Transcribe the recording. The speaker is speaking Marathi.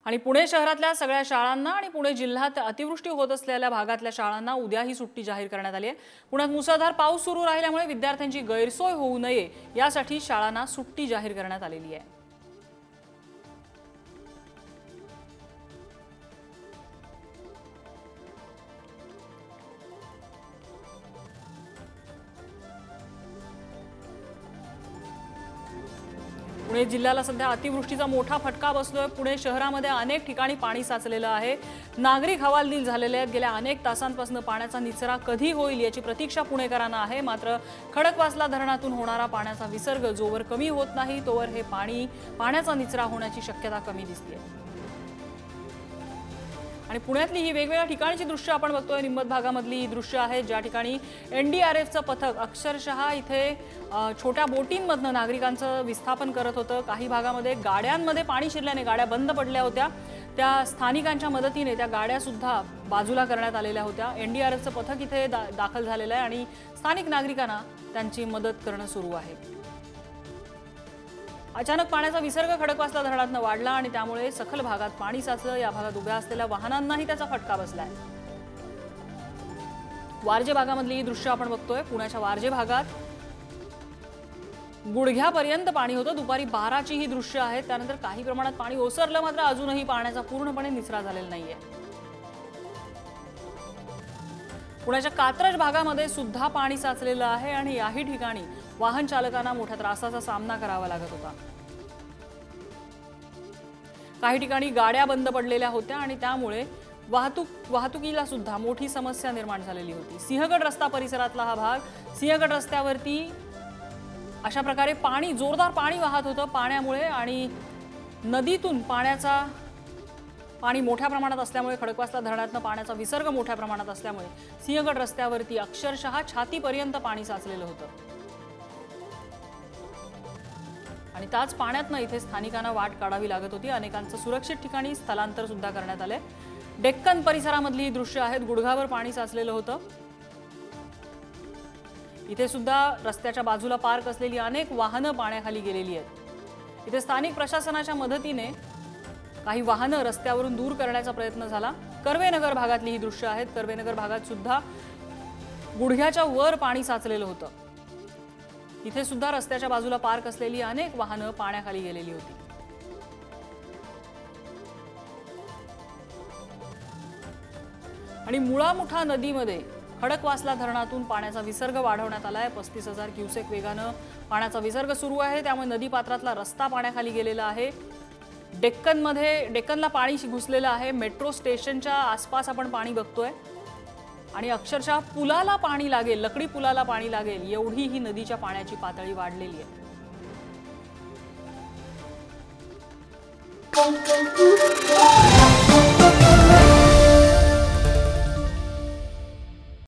आणि पुणे शहरातल्या सगळ्या शाळांना आणि पुणे जिल्ह्यात अतिवृष्टी होत असलेल्या भागातल्या शाळांना उद्याही सुट्टी जाहीर करण्यात आली आहे। पुण्यात मुसळधार पाऊस सुरू राहिल्यामुळे विद्यार्थ्यांची गैरसोय होऊ नये यासाठी शाळांना सुट्टी जाहीर करण्यात आलेली आहे। पुणे जिल्ह्याला सध्या अतिवृष्टीचा मोठा फटका बसलोय। पुणे शहरामध्ये अनेक ठिकाणी पाणी साचलेलं आहे। नागरिक हवालदिल झालेले आहेत। गेल्या अनेक तासांपासून पाण्याचा निचरा कधी होईल याची प्रतीक्षा पुणेकरांना आहे। मात्र खडकवासला धरणातून होणारा पाण्याचा विसर्ग जोवर कमी होत नाही तोवर हे पाण्याचा निचरा होण्याची शक्यता कमी दिसते। आणि पुण्यातली ही वेगवेगळ्या ठिकाणची दृश्य आपण बघतोय। निंबत भागामधली ही दृश्य आहे ज्या ठिकाणी एनडीआरएफचं पथक अक्षरशः इथे छोट्या बोटींमधनं नागरिकांचं विस्थापन करत होतं। काही भागामध्ये गाड्यांमध्ये पाणी शिरल्याने गाड्या बंद पडल्या होत्या। त्या स्थानिकांच्या मदतीने त्या गाड्या सुद्धा बाजूला करण्यात आलेल्या होत्या। एनडीआरएफचं पथक इथे दाखल झालेलं आहे आणि स्थानिक नागरिकांना त्यांची मदत करणं सुरू आहे। अचानक पाण्याचा विसर्ग खडकवासला धरणातून वाढला आणि त्यामुळे सखल भागात पाणी साचलं। या भागात उभ्या असलेल्या वाहनांनाही त्याचा फटका बसलाय। वारजे भागामधली ही दृश्य आपण बघतोय। पुण्याच्या वारजे भागात गुडघ्यापर्यंत पाणी होतं। दुपारी 12ची ही दृश्य आहेत। त्यानंतर काही प्रमाणात पाणी ओसरलं, मात्र अजूनही पाण्याचा पूर्णपणे निचरा झालेला नाहीये। पुण्याच्या कात्रज भागामध्ये सुद्धा पाणी साचलेलं आहे आणि याही ठिकाणी वाहन चालकांना मोठ्या त्रासाचा सामना करावा लागत होता। काही ठिकाणी गाड्या बंद पडलेल्या होत्या आणि त्यामुळे वाहतुकीला सुद्धा मोठी समस्या निर्माण झालेली होती। सिंहगड रस्ता परिसरातला हा भाग, सिंहगड रस्त्यावरती अशा प्रकारे जोरदार पाणी वाहत होतं। पाण्यामुळे आणि नदीतून पाणी मोठ्या प्रमाणात असल्यामुळे, खडकवासला धरणातून पाण्याचा विसर्ग मोठ्या प्रमाणात असल्यामुळे सिंहगड रस्त्यावरती अक्षरशः छातीपर्यंत पाणी साचलेलं होतं आणि त्याच पाण्यातनं इथे स्थानिकांना वाट काढावी लागत होती। अनेकांचं सुरक्षित ठिकाणी स्थलांतर सुद्धा करण्यात आले। डेक्कन परिसरामधली ही दृश्य आहेत। गुडघावर पाणी साचलेलं होतं। इथे सुद्धा रस्त्याच्या बाजूला पार्क असलेली अनेक वाहनं पाण्याखाली गेलेली आहेत। इथे स्थानिक प्रशासनाच्या मदतीने काही वाहनं रस्त्यावरून दूर करण्याचा प्रयत्न झाला। कर्वेनगर भागातली ही दृश्य आहेत। कर्वेनगर भागात सुद्धा गुडघ्याच्या वर पाणी साचलेलं होतं। इथे सुद्धा रस्त्याच्या बाजूला पार्क असलेली अनेक वाहनं पाण्याखाली गेलेली होती। आणि मुळामुठा नदीमध्ये खडकवासला धरणातून पाण्याचा विसर्ग वाढवण्यात आलाय। 35,000 क्युसेक वेगानं पाण्याचा विसर्ग सुरू आहे। त्यामुळे नदीपात्रातला रस्ता पाण्याखाली गेलेला आहे। डेक्कनला पाणी घुसलेलं आहे। मेट्रो स्टेशनच्या आसपास आपण पाणी बघतोय आणि अक्षरशः पुलाला पाणी लागेल, लकडी पुलाला पाणी लागेल एवढी ही नदीच्या पाण्याची पातळी वाढलेली आहे।